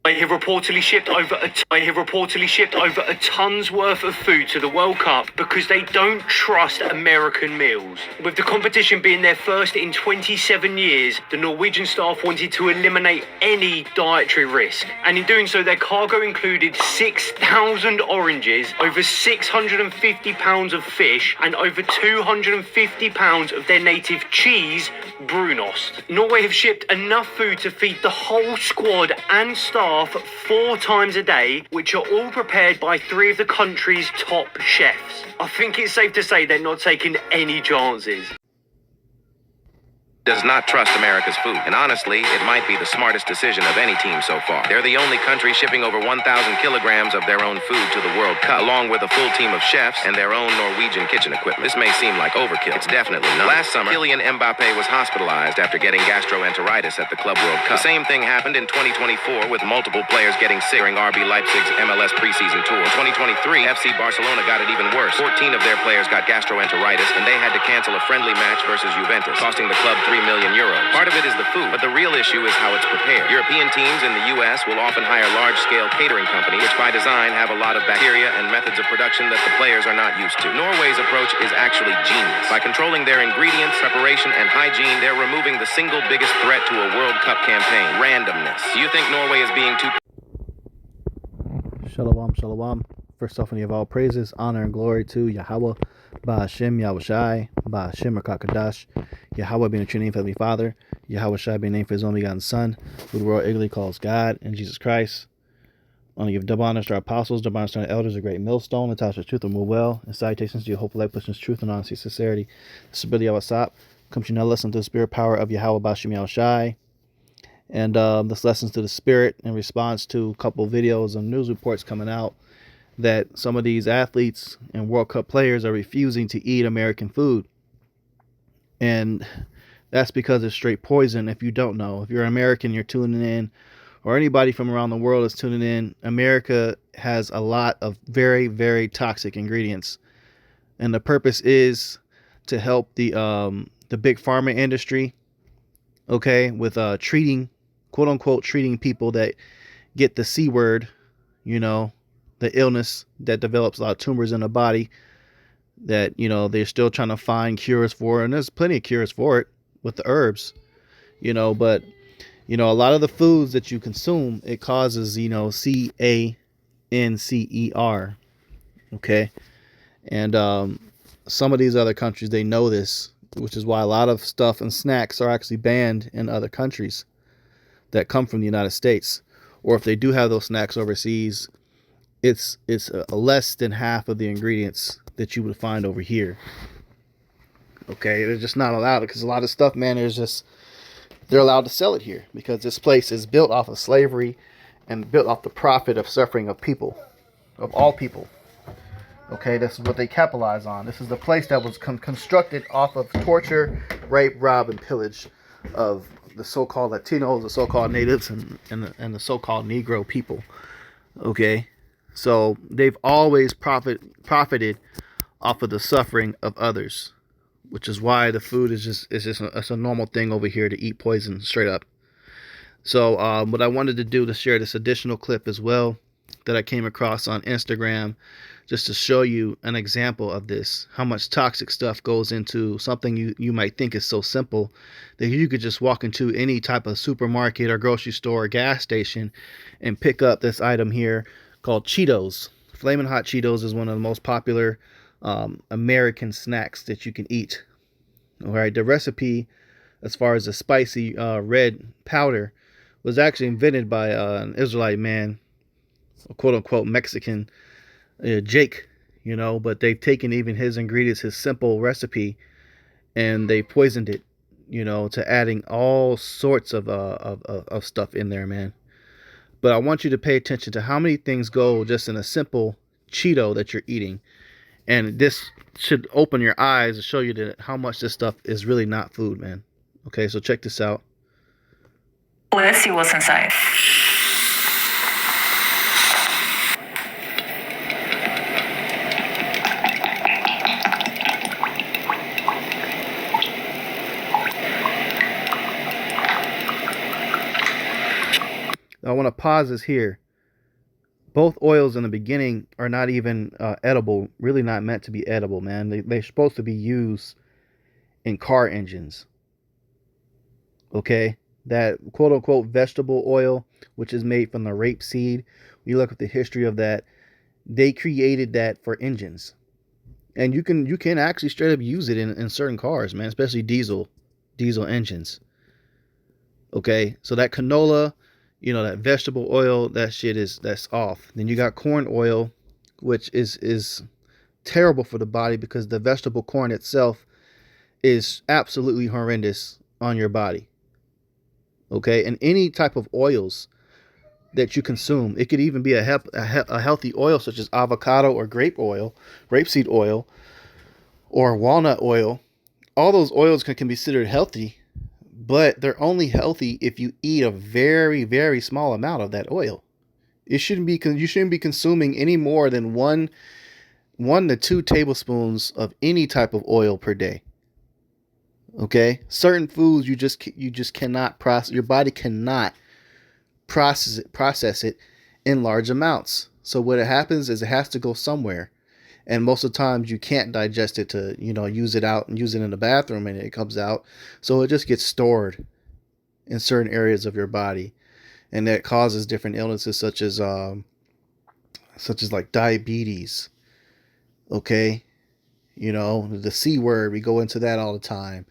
They have reportedly shipped over a ton's worth of food to the World Cup because they don't trust American meals. With the competition being their first in 27 years, the Norwegian staff wanted to eliminate any dietary risk. And in doing so, their cargo included 6,000 oranges, over 650 pounds of fish, and over 250 pounds of their native cheese, brunost. Norway have shipped enough food to feed the whole squad and staff 4 times a day, which are all prepared by 3 of the country's top chefs. I think it's safe to say they're not taking any chances. Does not trust America's food, and honestly, it might be the smartest decision of any team so far. They're the only country shipping over 1,000 kilograms of their own food to the World Cup, along with a full team of chefs and their own Norwegian kitchen equipment. This may seem like overkill. It's definitely not. Last summer, Kylian Mbappe was hospitalized after getting gastroenteritis at the Club World Cup. The same thing happened in 2024 with multiple players getting sick during RB Leipzig's MLS preseason tour. In 2023, FC Barcelona got it even worse. 14 of their players got gastroenteritis, and they had to cancel a friendly match versus Juventus, costing the club 3 million euros. Part of it is the food, but the real issue is how it's prepared. European teams in the US will often hire large-scale catering companies, which by design have a lot of bacteria and methods of production that the players are not used to. Norway's approach is actually genius. By controlling their ingredients, preparation, and hygiene, they're removing the single biggest threat to a World Cup campaign: randomness. Do you think Norway is being too... Shalom, shalom. First off, we have all praises, honor, and glory to Yahweh, Ba'Hashem, Yahushai, Ba'Hashem, Rakakadash, Yahweh being the true name of Heavenly Father, Yahushai being named for His only begotten Son, who the world eagerly calls God, and Jesus Christ. I want to give double honors to our apostles, double honors to our elders, a great millstone, the touch of truth and move well, and salutations to your hopeful life, pushing truth and honesty, sincerity. This is Billy Awasap. Come to you now, listen to the spirit power of Yahweh, Ba'Hashem, Yahushai. And this lessons to the spirit in response to a couple of videos and news reports coming out that some of these athletes and World Cup players are refusing to eat American food. And that's because it's straight poison. If you don't know, if you're American, you're tuning in, or anybody from around the world is tuning in, America has a lot of very, very toxic ingredients. And the purpose is to help the big pharma industry, okay, with treating, quote unquote, treating people that get the C word, you know, the illness that develops a lot of tumors in the body that, you know, they're still trying to find cures for. And there's plenty of cures for it with the herbs, you know, but, you know, a lot of the foods that you consume, it causes, you know, cancer. Okay. And some of these other countries, they know this, which is why a lot of stuff and snacks are actually banned in other countries that come from the United States. Or if they do have those snacks overseas, it's less than half of the ingredients that you would find over here. Okay, they're just not allowed, because a lot of stuff, man, they're allowed to sell it here because this place is built off of slavery and built off the profit of suffering of people, of all people. Okay, this is what they capitalize on. This is the place that was constructed off of torture, rape, rob, and pillage of the so-called Latinos, the so-called natives, and the so-called Negro people. Okay. So they've always profited off of the suffering of others, which is why the food is a normal thing over here to eat poison straight up. So what I wanted to do to share this additional clip as well that I came across on Instagram, just to show you an example of this, how much toxic stuff goes into something you might think is so simple that you could just walk into any type of supermarket or grocery store or gas station and pick up this item here called Cheetos. Flamin' Hot Cheetos is one of the most popular American snacks that you can eat. All right, the recipe, as far as the spicy red powder, was actually invented by an Israelite man, a quote-unquote Mexican, Jake, you know, but they've taken even his ingredients, his simple recipe, and they poisoned it, you know, to adding all sorts of stuff in there, man. But I want you to pay attention to how many things go just in a simple Cheeto that you're eating. And this should open your eyes and show you that how much this stuff is really not food, man. Okay, so check this out. Let's see what's inside. I want to pause this here. Both oils in the beginning are not even edible, really not meant to be edible, man. They're supposed to be used in car engines. Okay? That quote unquote vegetable oil, which is made from the rapeseed, when you look at the history of that, they created that for engines. And you can actually straight up use it in certain cars, man, especially diesel engines. Okay? So that canola, that vegetable oil, that's off. Then you got corn oil, which is terrible for the body because the vegetable corn itself is absolutely horrendous on your body. Okay, and any type of oils that you consume, it could even be a healthy oil such as avocado or grapeseed oil, or walnut oil. All those oils can be considered healthy, but they're only healthy if you eat a very, very small amount of that oil. You shouldn't be consuming any more than 1 to 2 tablespoons of any type of oil per day. Okay? Certain foods you just cannot process. Your body cannot process it in large amounts. So what happens is it has to go somewhere. And most of the times you can't digest it to, use it out and use it in the bathroom and it comes out. So it just gets stored in certain areas of your body. And that causes different illnesses such as like diabetes. Okay. The C word, we go into that all the time.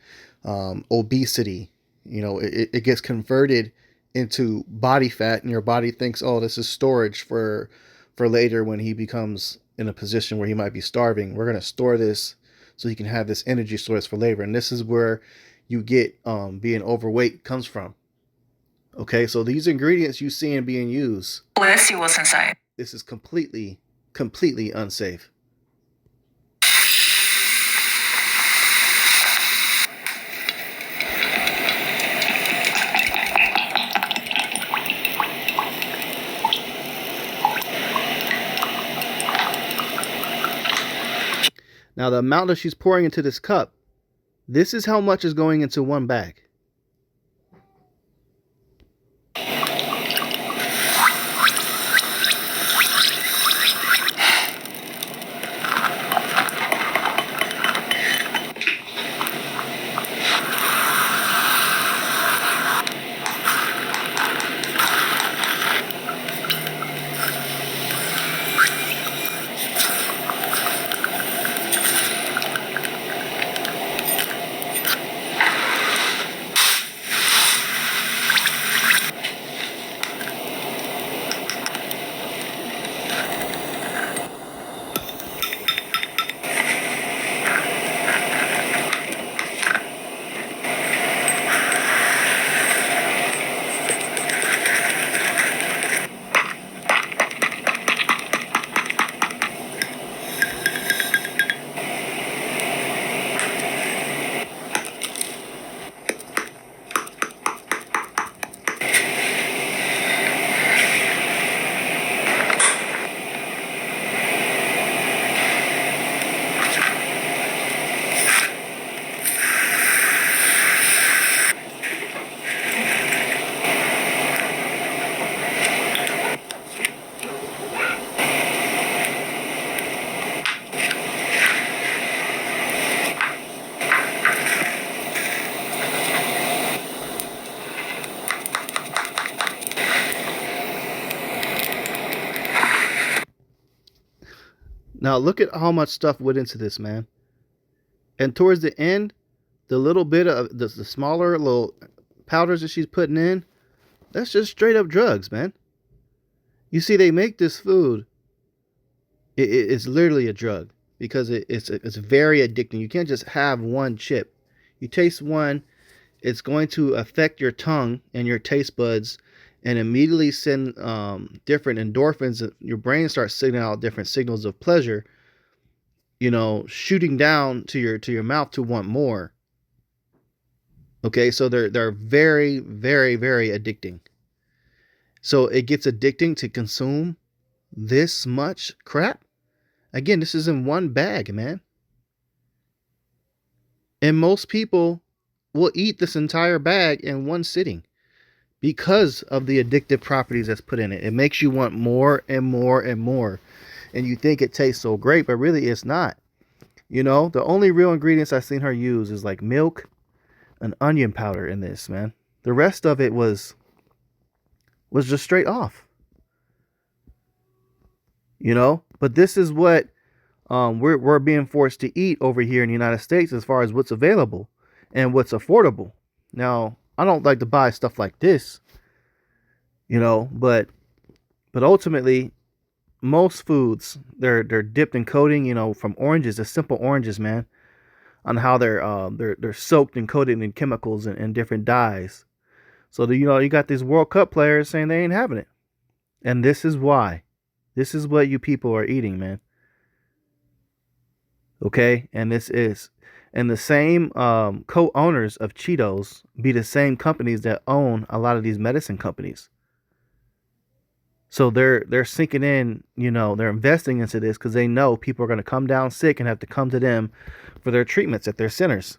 Obesity, it gets converted into body fat and your body thinks, oh, this is storage for later when he becomes in a position where he might be starving. We're going to store this so he can have this energy source for labor. And this is where you get being overweight comes from. Okay, so these ingredients you see being used. Let's see what's inside. This is completely unsafe. Now, the amount that she's pouring into this cup, this is how much is going into one bag. Now look at how much stuff went into this, man. And towards the end, the little bit of the smaller little powders that she's putting in, that's just straight up drugs, man. You see, they make this food. It's literally a drug because it's very addicting. You can't just have one chip. You taste one, it's going to affect your tongue and your taste buds and immediately send different endorphins. Your brain starts sending out different signals of pleasure, shooting down to your mouth to want more. Okay, so they're very, very, very addicting. So it gets addicting to consume this much crap. Again, this is in one bag, man. And most people will eat this entire bag in one sitting. because of the addictive properties that's put in it. It makes you want more and more and more. And you think it tastes so great, but really it's not. You know, the only real ingredients I've seen her use is like milk and onion powder in this, man. The rest of it was just straight off. You know, but this is what we're being forced to eat over here in the United States as far as what's available and what's affordable. Now, I don't like to buy stuff like this, you know, but ultimately, most foods they're dipped in coating, you know, from oranges, the simple oranges, man, on how they're soaked and coated in chemicals and different dyes. So you know, you got these World Cup players saying they ain't having it, and this is why. This is what you people are eating, man. Okay, and the same co-owners of Cheetos be the same companies that own a lot of these medicine companies. So they're sinking in, you know, they're investing into this because they know people are going to come down sick and have to come to them for their treatments at their centers.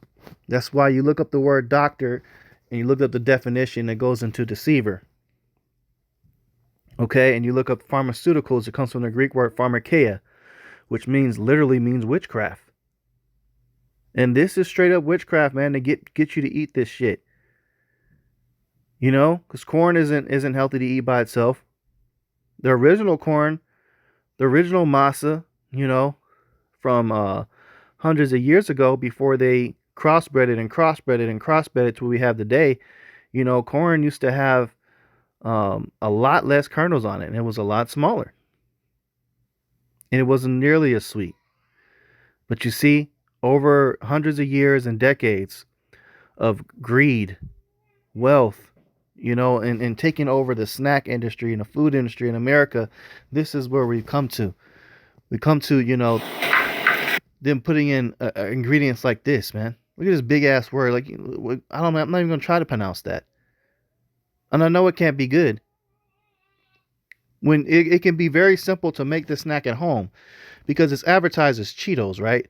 That's why you look up the word doctor and you look up the definition that goes into deceiver. Okay, and you look up pharmaceuticals, it comes from the Greek word pharmakeia, which literally means witchcraft. And this is straight up witchcraft, man, to get you to eat this shit. You know, because corn isn't healthy to eat by itself. The original corn, the original masa, you know, from hundreds of years ago before they crossbred it to what we have today, you know, corn used to have a lot less kernels on it, and it was a lot smaller. And it wasn't nearly as sweet. But you see, over hundreds of years and decades of greed, wealth, you know, and taking over the snack industry and the food industry in America, this is where we come to. We come to, you know, them putting in ingredients like this, man. Look at this big ass word. Like, I'm not even going to try to pronounce that. And I know it can't be good. When it can be very simple to make the snack at home because it's advertised as Cheetos, right?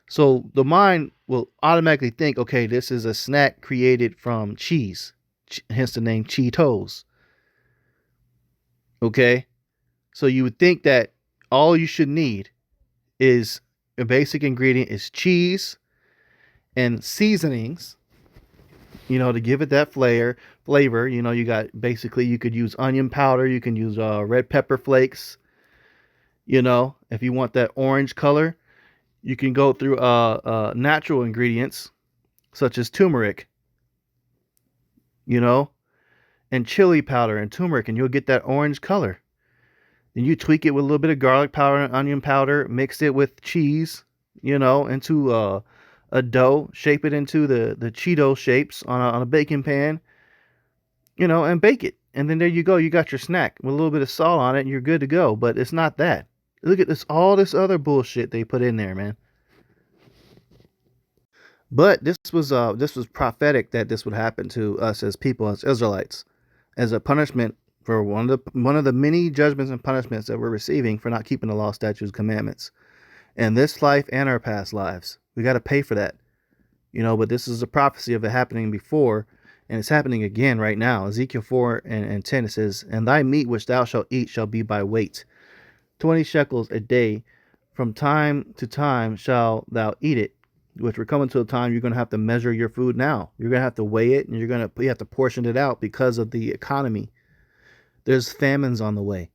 So the mind will automatically think, okay, this is a snack created from cheese, hence the name Cheetos. Okay? So you would think that all you should need is a basic ingredient is cheese and seasonings, you know, to give it that flavor. You know, you could use onion powder, you can use red pepper flakes. You know, if you want that orange color, you can go through natural ingredients such as turmeric, you know, and chili powder and turmeric, and you'll get that orange color. Then you tweak it with a little bit of garlic powder and onion powder, mix it with cheese, you know, into a dough, shape it into the Cheeto shapes on a baking pan, you know, and bake it. And then there you go. You got your snack with a little bit of salt on it and you're good to go. But it's not that. Look at this, all this other bullshit they put in there, man. But this was prophetic that this would happen to us as people, as Israelites, as a punishment for one of the many judgments and punishments that we're receiving for not keeping the law, statutes, commandments. And this life and our past lives. We got to pay for that. You know, but this is a prophecy of it happening before, and it's happening again right now. Ezekiel 4 and 10, it says, "And thy meat which thou shalt eat shall be by weight, 20 shekels a day. From time to time shall thou eat it." Which we're coming to a time you're going to have to measure your food now. You're going to have to weigh it, and you have to portion it out because of the economy. There's famines on the way.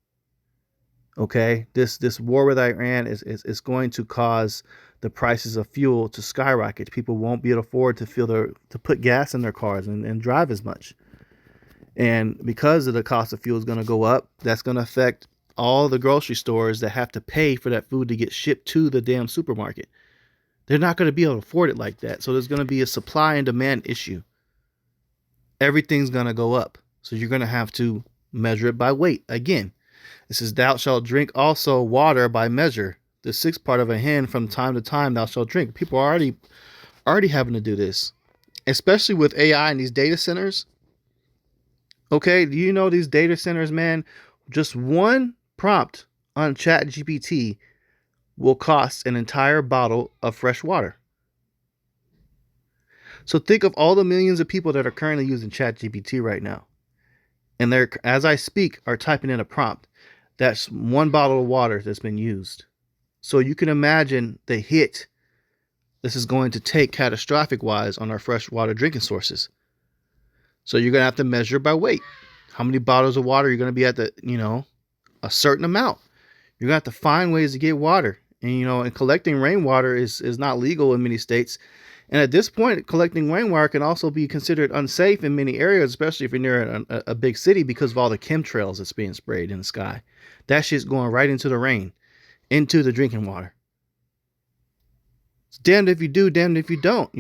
Okay, this war with Iran is going to cause the prices of fuel to skyrocket. People won't be able to afford to put gas in their cars and drive as much. And because of the cost of fuel is going to go up, that's going to affect all the grocery stores that have to pay for that food to get shipped to the damn supermarket. They're not going to be able to afford it like that. So there's going to be a supply and demand issue. Everything's going to go up. So you're going to have to measure it by weight. Again, it says, "Thou shalt drink also water by measure. The sixth part of a hin from time to time thou shalt drink." People are already having to do this, especially with AI and these data centers. Okay, do you know these data centers, man? Just one prompt on ChatGPT will cost an entire bottle of fresh water. So think of all the millions of people that are currently using ChatGPT right now. And they're, as I speak, are typing in a prompt. That's 1 bottle of water that's been used. So you can imagine the hit this is going to take catastrophic wise on our freshwater drinking sources. So you're going to have to measure by weight. How many bottles of water you're going to be at the, a certain amount. You're going to have to find ways to get water. And, collecting rainwater is not legal in many states. And at this point, collecting rainwater can also be considered unsafe in many areas, especially if you're near a big city, because of all the chemtrails that's being sprayed in the sky. That shit's going right into the rain, into the drinking water. It's damned if you do, damned if you don't,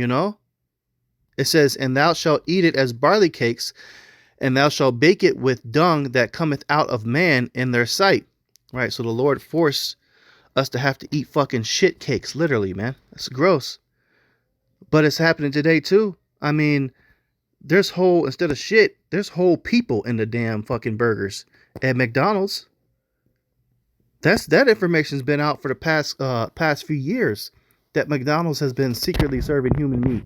It says, and thou shalt eat it as barley cakes, and thou shalt bake it with dung that cometh out of man in their sight. Right, so the Lord forced us to have to eat fucking shit cakes, literally, man. That's gross. But it's happening today, too. I mean, instead of shit, there's whole people in the damn fucking burgers at McDonald's. That information's been out for the past few years, that McDonald's has been secretly serving human meat.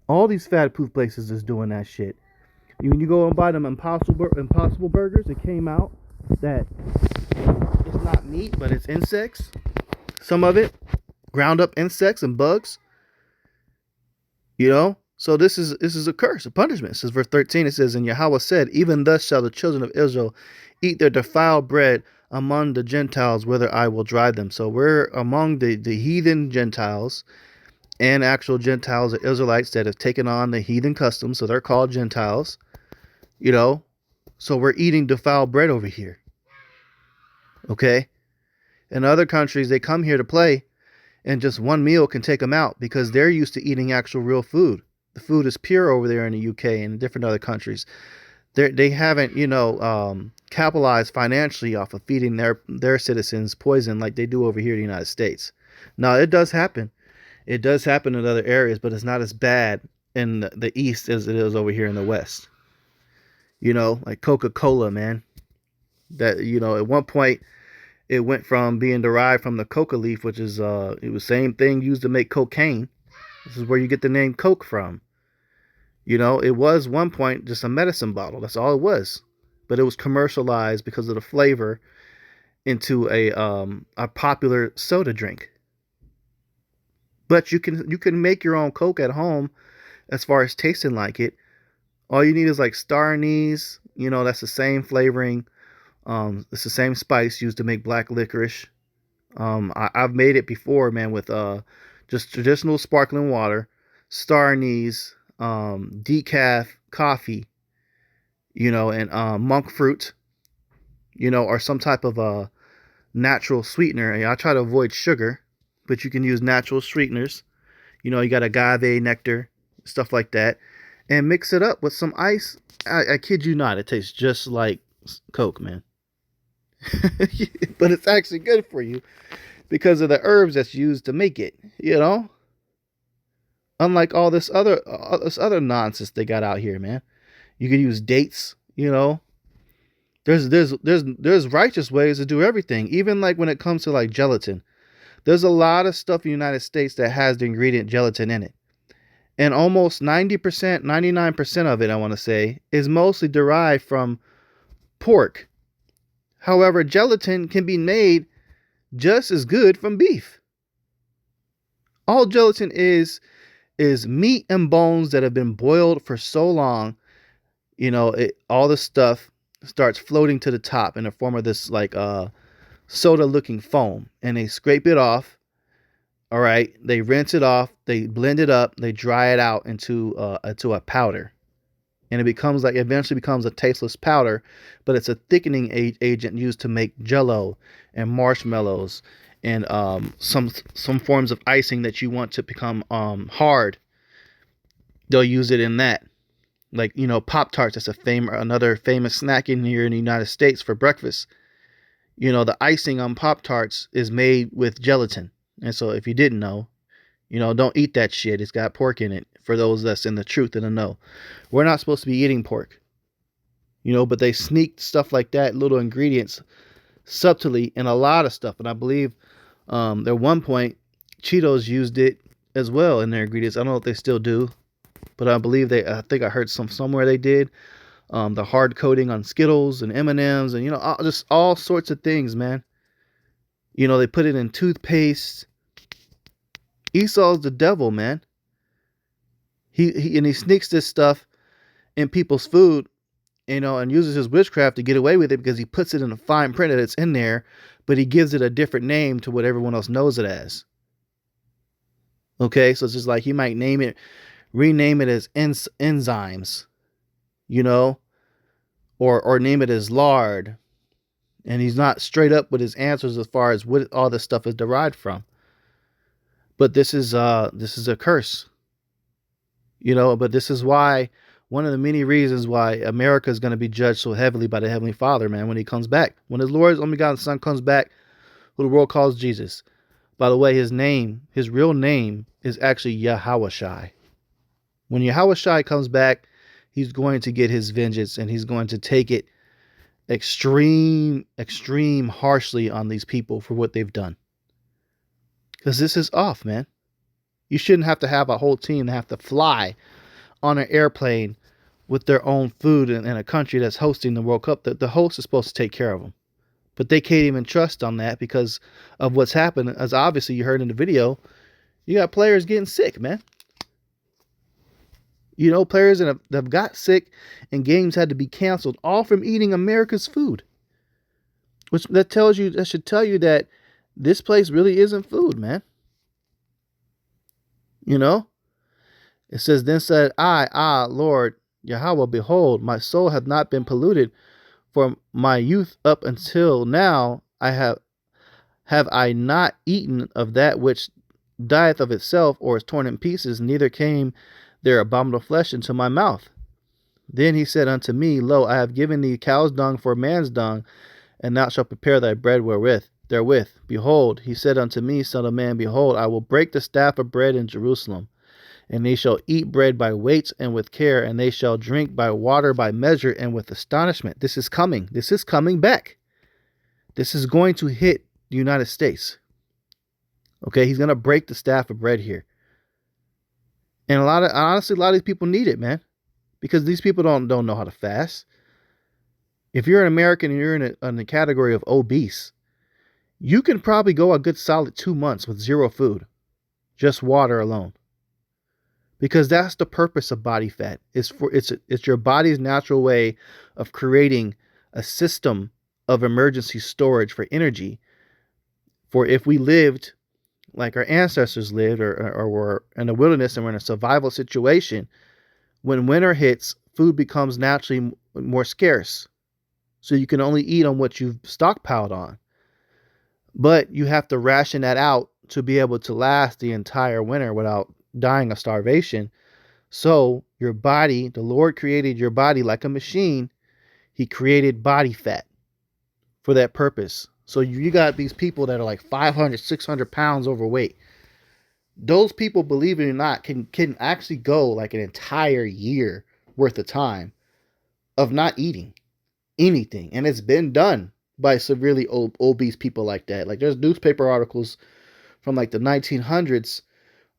All these fat food places is doing that shit. When you go and buy them Impossible Burgers, it came out that it's not meat, but it's insects. Some of it, ground up insects and bugs. So this is a curse, a punishment. It says verse 13, it says, and Yahweh said, even thus shall the children of Israel eat their defiled bread among the Gentiles, whither I will drive them. So we're among the heathen Gentiles, and actual Gentiles are Israelites that have taken on the heathen customs, so they're called Gentiles. So we're eating defiled bread over here. Okay? In other countries, they come here to play, and just one meal can take them out because they're used to eating actual real food. The food is pure over there in the UK and different other countries. They haven't, capitalized financially off of feeding their citizens poison like they do over here in the United States. Now, it does happen. It does happen in other areas, but it's not as bad in the East as it is over here in the West. Like Coca-Cola, man. That, at one point, it went from being derived from the coca leaf, which is, it was the same thing used to make cocaine. This is where you get the name Coke from. It was one point just a medicine bottle. That's all it was. But it was commercialized because of the flavor into a popular soda drink. But you can make your own Coke at home as far as tasting like it. All you need is like star anise. That's the same flavoring. It's the same spice used to make black licorice. I've made it before, man, with just traditional sparkling water, star anise, decaf coffee, and monk fruit, or some type of a natural sweetener. I try to avoid sugar, but you can use natural sweeteners. You got agave nectar, stuff like that, and mix it up with some ice. I kid you not, it tastes just like Coke, man. But it's actually good for you because of the herbs that's used to make it, Unlike all this other nonsense they got out here, man. You can use dates, There's righteous ways to do everything. Even like when it comes to like gelatin. There's a lot of stuff in the United States that has the ingredient gelatin in it. And almost 90%, 99% of it, I want to say, is mostly derived from pork. However, gelatin can be made just as good from beef. All gelatin is meat and bones that have been boiled for so long, all the stuff starts floating to the top in the form of this like soda looking foam, and they scrape it off. All right, they rinse it off, they blend it up, they dry it out into a powder, and eventually becomes a tasteless powder, but it's a thickening agent used to make Jell-O and marshmallows and some forms of icing that you want to become hard. They'll use it in that, like Pop-Tarts. That's another famous snack in here in the United States for breakfast. The icing on Pop-Tarts is made with gelatin. And so if you didn't know, don't eat that shit. It's got pork in it, for those that's in the truth and the know. We're not supposed to be eating pork. But they sneak stuff like that, little ingredients, subtly in a lot of stuff. And I believe at one point, Cheetos used it as well in their ingredients. I don't know if they still do, but I believe I think I heard somewhere they did. the hard coating on Skittles and M&Ms and, just all sorts of things, man. They put it in toothpaste. Esau's the devil, man. He sneaks this stuff in people's food, and uses his witchcraft to get away with it because he puts it in a fine print that it's in there, but he gives it a different name to what everyone else knows it as. Okay, so it's just like he might rename it as enzymes, or name it as lard, and he's not straight up with his answers as far as what all this stuff is derived from. But this is a curse, But this is why. One of the many reasons why America is going to be judged so heavily by the Heavenly Father, man, when he comes back. When his Lord's only begotten Son comes back, who the world calls Jesus. By the way, his real name is actually Yahawashi. When Yahawashi comes back, he's going to get his vengeance, and he's going to take it extreme harshly on these people for what they've done. Because this is off, man. You shouldn't have to have a whole team that have to fly on an airplane with their own food in a country that's hosting the World Cup. The host is supposed to take care of them. But they can't even trust on that because of what's happened. As obviously you heard in the video, you got players getting sick, man. Players that have got sick and games had to be canceled, all from eating America's food. That should tell you that this place really isn't food, man. It says, then said I, Lord Yahweh, behold, my soul hath not been polluted from my youth up until now. Have I not eaten of that which dieth of itself, or is torn in pieces, neither came their abominable flesh into my mouth. Then he said unto me, Lo, I have given thee cow's dung for man's dung, and thou shalt prepare thy bread therewith. Behold, he said unto me, Son of man, behold, I will break the staff of bread in Jerusalem. And they shall eat bread by weights and with care, and they shall drink by water by measure and with astonishment. This is coming. This is coming back. This is going to hit the United States. Okay, he's going to break the staff of bread here. And honestly, a lot of these people need it, man. Because these people don't know how to fast. If you're an American and you're in the category of obese, you can probably go a good solid 2 months with zero food. Just water alone. Because that's the purpose of body fat. It's your body's natural way of creating a system of emergency storage for energy. For if we lived like our ancestors lived, or were in the wilderness and we're in a survival situation, when winter hits, food becomes naturally more scarce. So you can only eat on what you've stockpiled on. But you have to ration that out to be able to last the entire winter without dying of starvation. So your body, the Lord created your body like a machine. He created body fat for that purpose. So you got these people that are like 500, 600 pounds overweight. Those people, believe it or not, can actually go like an entire year worth of time of not eating anything. And it's been done by severely obese people like that. Like there's newspaper articles from like the 1900s,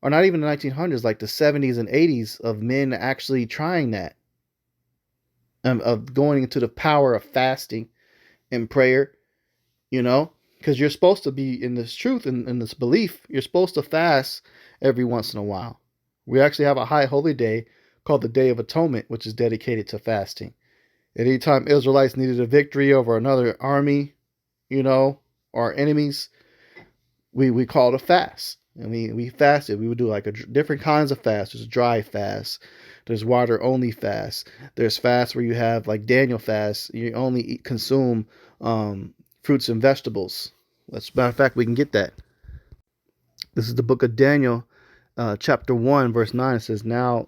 or not even the 1900s, like the 70s and 80s, of men actually trying that, of going into the power of fasting and prayer, because you're supposed to be in this truth and in this belief. You're supposed to fast every once in a while. We actually have a high holy day called the Day of Atonement, which is dedicated to fasting. At any time Israelites needed a victory over another army, or enemies, we called a fast. And we fasted. We would do like different kinds of fast. There's dry fast. There's water only fast. There's fast where you have like Daniel fast. You only consume fruits and vegetables. As a matter of fact, we can get that. This is the book of Daniel, chapter 1, verse 9. It says, Now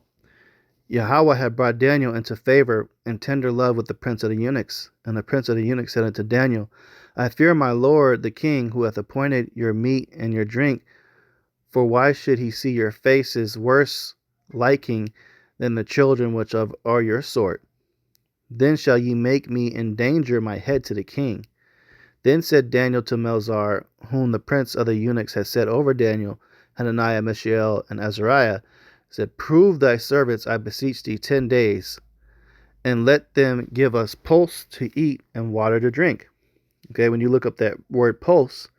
Yahweh had brought Daniel into favor and tender love with the prince of the eunuchs. And the prince of the eunuchs said unto Daniel, I fear my lord the king, who hath appointed your meat and your drink. For why should he see your faces worse liking than the children which are your sort? Then shall ye make me endanger my head to the king. Then said Daniel to Melzar, whom the prince of the eunuchs had set over Daniel, Hananiah, Mishael, and Azariah, said, Prove thy servants, I beseech thee, 10 days. and let them give us pulse to eat and water to drink. Okay, when you look up that word pulse,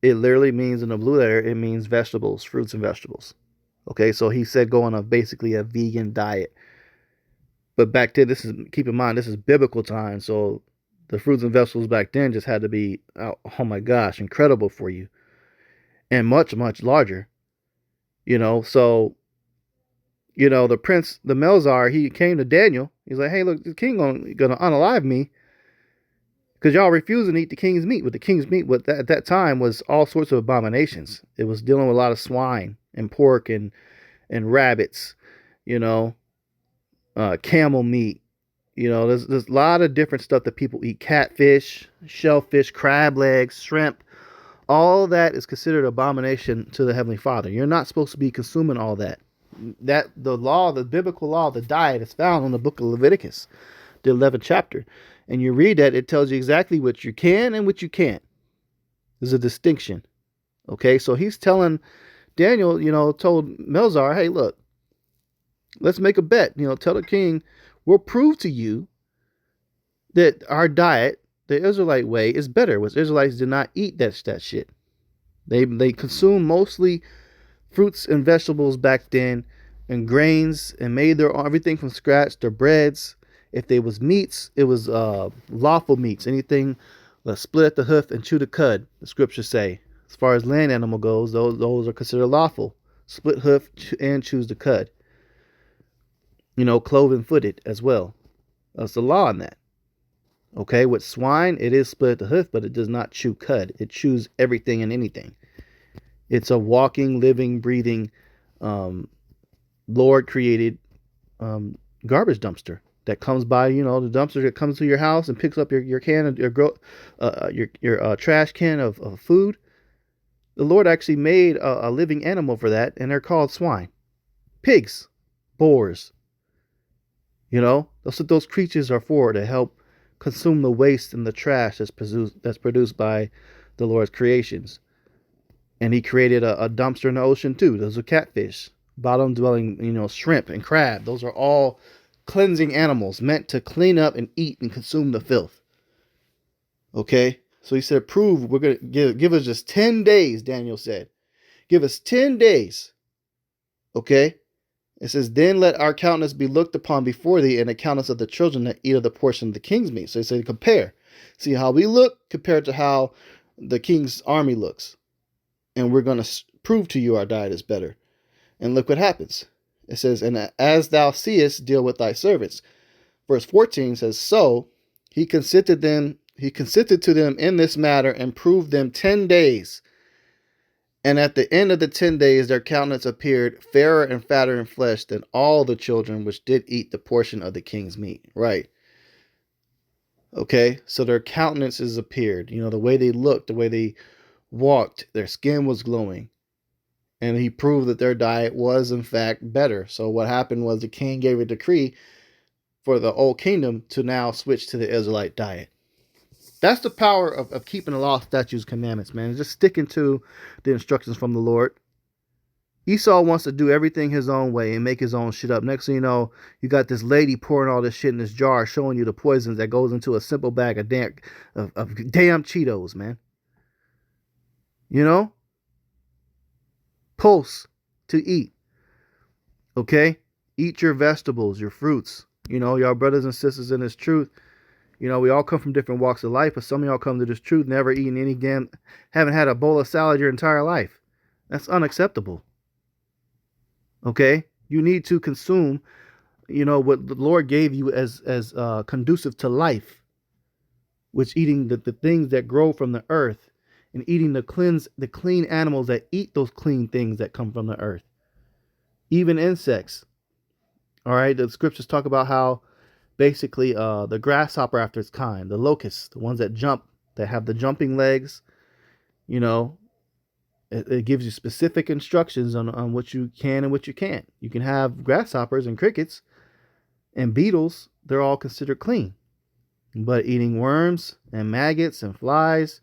it literally means, in the blue letter, it means vegetables, fruits and vegetables. Okay, so he said go on basically a vegan diet. But back then, keep in mind, this is biblical time, so the fruits and vegetables back then just had to be, oh my gosh, incredible for you. And much, much larger. So, the prince, the Melzar, he came to Daniel. He's like, hey, look, the king gonna unalive me because y'all refusing to eat the king's meat. But the king's meat at that time was all sorts of abominations. It was dealing with a lot of swine and pork and rabbits, camel meat. There's a lot of different stuff that people eat. Catfish, shellfish, crab legs, shrimp. All that is considered abomination to the Heavenly Father. You're not supposed to be consuming all that. The biblical law, the diet is found in the book of Leviticus, the 11th chapter. And you read that, it tells you exactly what you can and what you can't. There's a distinction. Okay, so he's telling Daniel, told Melzar, hey, look, let's make a bet. Tell the king, we'll prove to you that our diet, the Israelite way, is better. Which Israelites did not eat that shit. They consumed mostly fruits and vegetables back then, and grains, and made their everything from scratch. Their breads. If they was meats, it was lawful meats. Anything split at the hoof and chew the cud. The scriptures say. As far as land animal goes, those are considered lawful. Split hoof and chews the cud. Cloven footed as well. That's the law on that. Okay, with swine, it is split at the hoof, but it does not chew cud. It chews everything and anything. It's a walking, living, breathing, Lord created garbage dumpster that comes by. The dumpster that comes to your house and picks up your can of your trash can of food. The Lord actually made a living animal for that, and they're called swine, pigs, boars. That's what those creatures are for, to help consume the waste and the trash that's produced by the Lord's creations. And he created a dumpster in the ocean too. Those are catfish, bottom-dwelling, shrimp and crab. Those are all cleansing animals meant to clean up and eat and consume the filth. Okay? So he said, we're going to give us just 10 days, Daniel said. Give us 10 days. Okay? It says, then let our countenance be looked upon before thee, and the countenance of the children that eat of the portion of the king's meat. So he said, compare. See how we look compared to how the king's army looks. And we're going to prove to you our diet is better. And look what happens. It says, and as thou seest, deal with thy servants. Verse 14 says, so he consented to them in this matter, and proved them 10 days. And at the end of the 10 days, their countenance appeared fairer and fatter in flesh than all the children which did eat the portion of the king's meat. Right. Okay. So their countenances appeared, the way they looked, the way they walked, their skin was glowing. And he proved that their diet was in fact better. So what happened was the king gave a decree for the old kingdom to now switch to the Israelite diet. That's the power of keeping the law, statutes, commandments, man. Just sticking to the instructions from the Lord. Esau wants to do everything his own way and make his own shit up. Next thing you know, you got this lady pouring all this shit in this jar, showing you the poisons that goes into a simple bag of damn Cheetos, man. Pulse to eat. Okay? Eat your vegetables, your fruits. Y'all brothers and sisters in this truth. We all come from different walks of life, but some of y'all come to this truth never eating haven't had a bowl of salad your entire life. That's unacceptable. Okay? You need to consume, what the Lord gave you as conducive to life, which eating the things that grow from the earth, and eating the clean animals that eat those clean things that come from the earth. Even insects. All right? The scriptures talk about how basically the grasshopper after its kind, the locusts, the ones that jump, that have the jumping legs, it gives you specific instructions on what you can and what you can't. You can have grasshoppers and crickets and beetles. They're all considered clean. But eating worms and maggots and flies,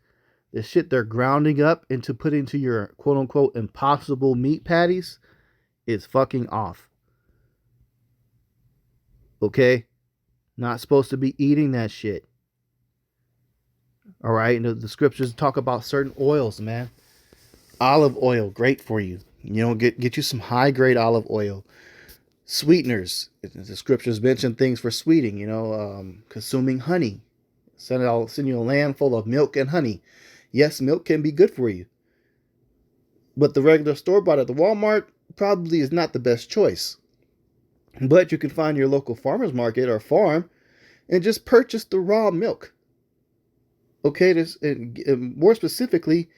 the shit they're grounding up into put into your quote unquote impossible meat patties is fucking off. Okay? Not supposed to be eating that shit. All right. And the scriptures talk about certain oils, man. Olive oil, great for you. You know, get you some high grade olive oil. Sweeteners. The scriptures mention things for sweeting. You know, consuming honey. I'll send you a land full of milk and honey. Yes, milk can be good for you. But the regular store bought at the Walmart probably is not the best choice. But you can find your local farmer's market or farm and just purchase the raw milk. Okay, and more specifically,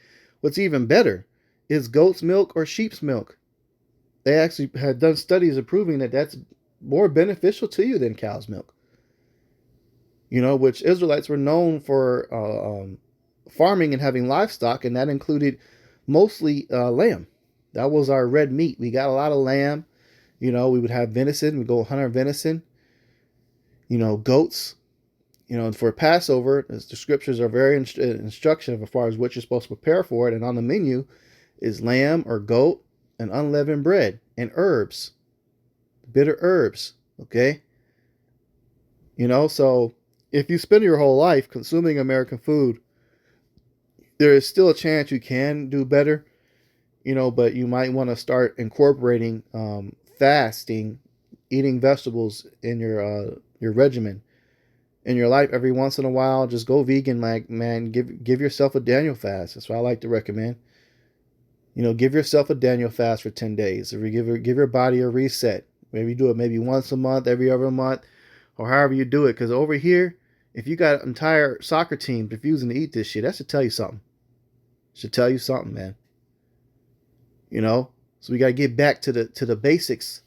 what's even better is goat's milk or sheep's milk. They actually had done studies proving that that's more beneficial to you than cow's milk. You know, which Israelites were known for farming and having livestock, and that included mostly lamb. That was our red meat. We got a lot of lamb. You know, we would have venison. We go hunt our venison. You know, goats. You know, and for Passover, the scriptures are very instructive as far as what you're supposed to prepare for it. And on the menu is lamb or goat and unleavened bread and herbs, bitter herbs. Okay. You know, so if you spend your whole life consuming American food, there is still a chance you can do better, you know, but you might want to start incorporating fasting, eating vegetables in your regimen in your life every once in a while. Just go vegan, like, man, give yourself a Daniel fast. That's what I like to recommend. You know, give yourself a Daniel fast for 10 days. Or give your body a reset. Maybe do it maybe once a month, every other month, or however you do it. Because over here, if you got an entire soccer team refusing to eat this shit, that should tell you something. Should tell you something, man. You know? So we got to get back to the basics.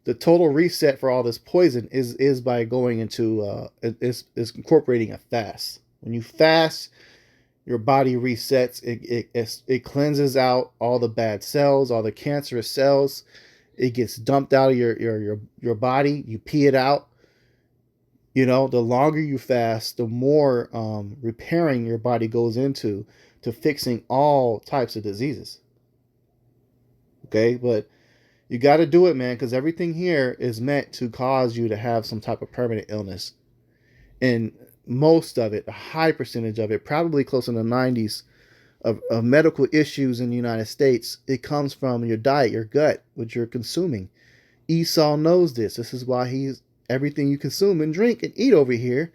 The total reset for all this poison is by going into is incorporating a fast. When you fast, your body resets. It cleanses out all the bad cells, all the cancerous cells. It gets dumped out of your body. You pee it out. You know, the longer you fast, the more repairing your body goes into to fixing all types of diseases. Okay, but you got to do it, man, because everything here is meant to cause you to have some type of permanent illness. And most of it, a high percentage of it, probably close in the 90s of medical issues in the United States, it comes from your diet, your gut, what you're consuming. Esau knows this. This is why everything you consume and drink and eat over here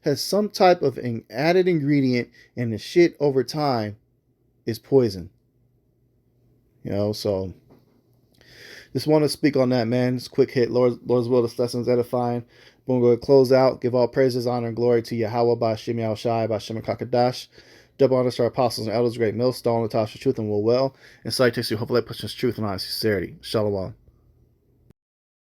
has some type of an added ingredient, and the shit over time is poison. You know, so just want to speak on that, man. It's a quick hit. Lord's will, this lesson's edifying. We're going to close out. Give all praises, honor, and glory to Yahweh, Ba'Shem Yahushai, Ba'Shem Kakadash. Double honors to our apostles and elders, great millstone, Natasha, truth and will well. And salutations to hopefully that pushes truth and honest sincerity. Shalom.